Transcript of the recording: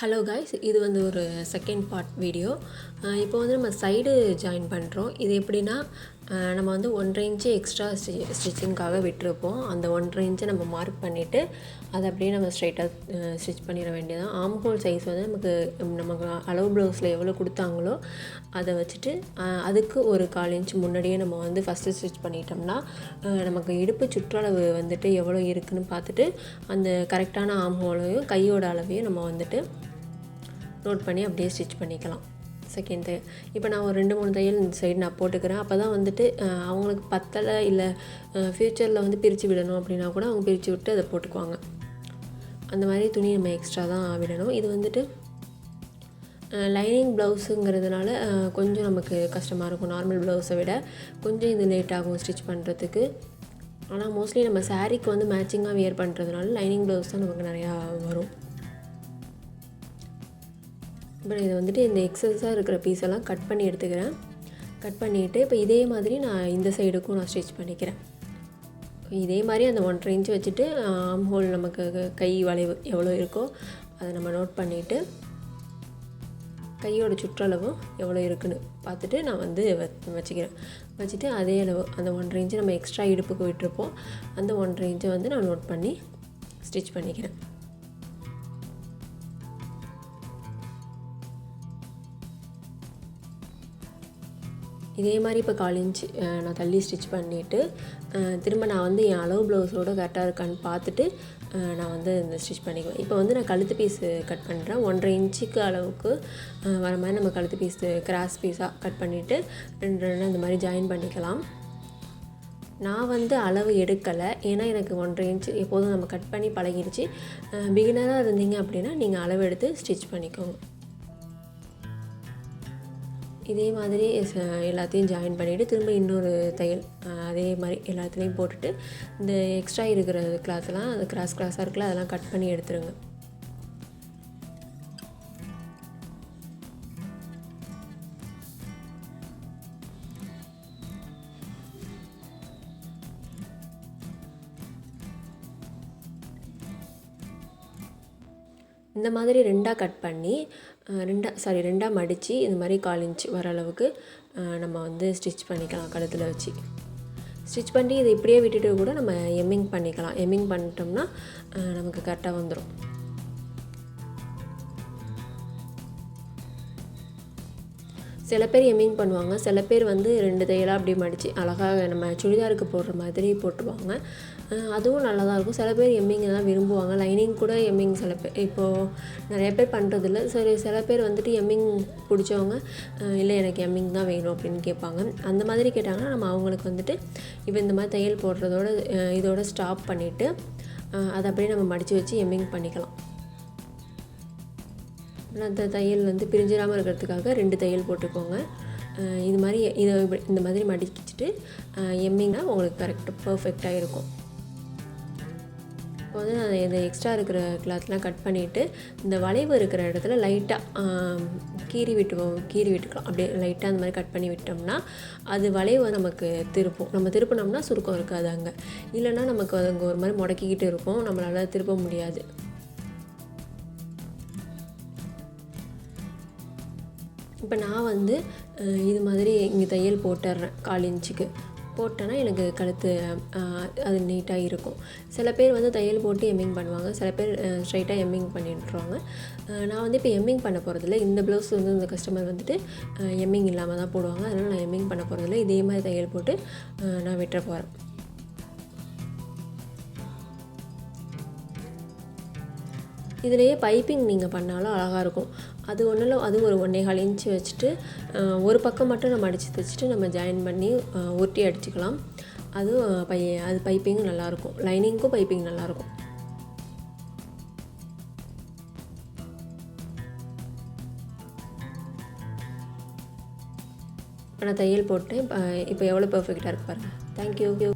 Hello guys, இது வந்து ஒரு செகண்ட் பார்ட் வீடியோ. இப்போ வந்து நம்ம சைடு ஜாயின் பண்ணுறோம். இது எப்படின்னா, நம்ம வந்து 1.5 இன்ச்சு எக்ஸ்ட்ரா ஸ்டிச்சிங்காக விட்டுருப்போம். அந்த 1.5 இன்ச்சை நம்ம மார்க் பண்ணிவிட்டு அதை அப்படியே நம்ம ஸ்ட்ரைட்டாக ஸ்டிச் பண்ணிட வேண்டியதான். ஆம் ஹோல் சைஸ் வந்து நமக்கு அளவு ப்ளவுஸில் எவ்வளோ கொடுத்தாங்களோ அதை வச்சுட்டு அதுக்கு ஒரு 1/4 இன்ச் முன்னாடியே நம்ம வந்து ஃபஸ்ட்டு ஸ்டிச் பண்ணிட்டோம்னா நமக்கு இடுப்பு சுற்றளவு வந்துட்டு எவ்வளோ இருக்குதுன்னு பார்த்துட்டு அந்த கரெக்டான ஆம் ஹோலையும் கையோட அளவையும் நம்ம வந்துட்டு நோட் பண்ணி அப்படியே ஸ்டிச் பண்ணிக்கலாம். செகண்ட் தையல் இப்போ நான் ஒரு 2-3 தையல் இந்த சைடு நான் போட்டுக்கிறேன். அப்போ தான் வந்துட்டு அவங்களுக்கு பத்தலை இல்லை ஃப்யூச்சரில் வந்து பிரித்து விடணும் அப்படின்னா கூட அவங்க பிரித்து விட்டு அதை போட்டுக்குவாங்க. அந்த மாதிரி துணி நம்ம எக்ஸ்ட்ரா தான் விடணும். இது வந்துட்டு லைனிங் ப்ளவுஸுங்கிறதுனால கொஞ்சம் நமக்கு கஷ்டமாக இருக்கும். நார்மல் ப்ளவுஸை விட கொஞ்சம் இது லேட் ஆகும் ஸ்டிச் பண்ணுறதுக்கு. ஆனால் மோஸ்ட்லி நம்ம சாரீக்கு வந்து மேட்சிங்காக வியர் பண்ணுறதுனால லைனிங் ப்ளவுஸ் தான் நமக்கு நிறையா வரும். இப்போ இதை வந்துட்டு இந்த எக்ஸஸாக இருக்கிற பீஸெல்லாம் கட் பண்ணி எடுத்துக்கிறேன். கட் பண்ணிவிட்டு இப்போ இதே மாதிரி நான் இந்த சைடுக்கும் நான் ஸ்டிச் பண்ணிக்கிறேன். இதே மாதிரி அந்த 1.5 இன்ச் வச்சுட்டு ஆம் ஹோல் நமக்கு கை வளைவு எவ்வளோ இருக்கோ அதை நம்ம நோட் பண்ணிவிட்டு கையோட சுற்றளவும் எவ்வளோ இருக்குன்னு பார்த்துட்டு நான் வந்து வச்சுக்கிறேன். வச்சுட்டு அதே அளவு அந்த 1.5 இன்ச்சு நம்ம எக்ஸ்ட்ரா இடுப்புக்கு விட்டுருப்போம். அந்த 1.5 இன்ச்சை வந்து நான் நோட் பண்ணி ஸ்டிச் பண்ணிக்கிறேன். இதே மாதிரி இப்போ 1/4 இன்ச் நான் தள்ளி ஸ்டிச் பண்ணிவிட்டு திரும்ப நான் வந்து என் அளவு ப்ளவுஸோடு கரெக்டாக இருக்கான்னு பார்த்துட்டு நான் வந்து இந்த ஸ்டிச் பண்ணிக்குவேன். இப்போ வந்து நான் கழுத்து பீஸு கட் பண்ணுறேன். 1.5 இன்ச்சுக்கு அளவுக்கு வர மாதிரி நம்ம கழுத்து பீஸு கிராஸ் பீஸாக கட் பண்ணிவிட்டு 2 இந்த மாதிரி ஜாயின் பண்ணிக்கலாம். நான் வந்து அளவு எடுக்கலை, ஏன்னா எனக்கு 1.5 இன்ச்சு எப்போதும் நம்ம கட் பண்ணி பழகிடுச்சு. பிகினராக இருந்தீங்க அப்படின்னா நீங்கள் அளவு எடுத்து ஸ்டிச் பண்ணிக்கோங்க. இதே மாதிரி எல்லாத்தையும் ஜாயின் பண்ணிவிட்டு திரும்ப இன்னொரு தையல் அதே மாதிரி எல்லாத்துலேயும் போட்டுட்டு இந்த எக்ஸ்ட்ரா இருக்கிற கிளாத்லாம் அது கிராஸாக இருக்குல்ல அதெல்லாம் கட் பண்ணி எடுத்துருங்க. இந்த மாதிரி 2ஆக கட் பண்ணி 2ஆக மடித்து இந்த மாதிரி 1/4 இன்ச் வர அளவுக்கு நம்ம வந்து ஸ்டிச் பண்ணிக்கலாம். கழுத்தில் வச்சு ஸ்டிச் பண்ணி இதை இப்படியே விட்டுட்டு கூட நம்ம எம்மிங் பண்ணிக்கலாம். எம்மிங் பண்ணிட்டோம்னா நமக்கு கரெக்டாக வந்துடும். சில பேர் எம்மிங் பண்ணுவாங்க, சில பேர் வந்து 2 தையலாக அப்படி மடித்து அழகாக நம்ம சுடிதாருக்கு போடுற மாதிரி போட்டுருவாங்க. அதுவும் நல்லா தான் இருக்கும். சில பேர் எம்மிங்கை தான் விரும்புவாங்க. லைனிங் கூட எம்மிங் சில பேர் இப்போது நிறைய பேர் பண்ணுறதில்ல. சரி, சில பேர் வந்துட்டு எம்மிங் பிடிச்சவங்க இல்லை எனக்கு எம்மிங் தான் வேணும் அப்படின்னு கேட்பாங்க. அந்த மாதிரி கேட்டாங்கன்னா நம்ம அவங்களுக்கு வந்துட்டு இப்போ இந்த மாதிரி தையல் போடுறதோட இதோட ஸ்டாப் பண்ணிவிட்டு அதை அப்படியே நம்ம மடித்து வச்சு எம்மிங் பண்ணிக்கலாம். அந்த தையல் வந்து பிரிஞ்சிடாமல் இருக்கிறதுக்காக 2 தையல் போட்டுக்கோங்க. இது மாதிரி இந்த மாதிரி மடிச்சிட்டு எம்மிங்னா உங்களுக்கு கரெக்டாக பர்ஃபெக்டாக இருக்கும். இப்போ வந்து நான் இந்த எக்ஸ்ட்ரா இருக்கிற கிளாத்லாம் கட் பண்ணிவிட்டு இந்த வளைவு இருக்கிற இடத்துல லைட்டாக கீறி விட்டுக்கலாம். அப்படியே லைட்டாக அந்த மாதிரி கட் பண்ணி விட்டோம்னா அது வளைவு நமக்கு திருப்போம். நம்ம திருப்பினோம்னா சுருக்கம் இருக்காது. அங்கே இல்லைன்னா நமக்கு அங்கே ஒரு மாதிரி முடக்கிக்கிட்டு இருக்கும், நம்மளால் திருப்ப முடியாது. இப்போ நான் வந்து இது மாதிரி இங்கே தையல் போட்டுடுறேன். 1/4 இன்ச்சுக்கு போட்டேன்னா எனக்கு கழுத்து அது நீட்டாக இருக்கும். சில பேர் வந்து தையல் போட்டு எம்மிங் பண்ணுவாங்க, சில பேர் ஸ்ட்ரைட்டாக எம்மிங் பண்ணிட்டுருவாங்க. நான் வந்து இப்போ எம்மிங் பண்ண போகிறதில்ல. இந்த ப்ளவுஸ் வந்து இந்த கஸ்டமர் வந்துட்டு எம்மிங் இல்லாமல் தான் போடுவாங்க. அதனால் நான் எம்மிங் பண்ண போகிறதில்ல. இதே மாதிரி தையல் போட்டு நான் வெட்ட போகிறேன். இதிலேயே பைப்பிங் நீங்கள் பண்ணாலும் அழகாக இருக்கும். அது ஒன்றும் இல்லை, அது ஒரு 1.25 இன்ச்சு வச்சுட்டு ஒரு பக்கம் மட்டும் நம்ம அடித்து தைச்சிட்டு நம்ம ஜாயின் பண்ணி உருட்டி அடிச்சுக்கலாம். அது பைப்பிங்கும் நல்லாயிருக்கும். லைனிங்க்கும் பைப்பிங் நல்லாயிருக்கும். இப்போ நான் தையல் போட்டேன். இப்போ எவ்வளோ பர்ஃபெக்டாக இருக்குது பாருங்கள். தேங்க்யூ.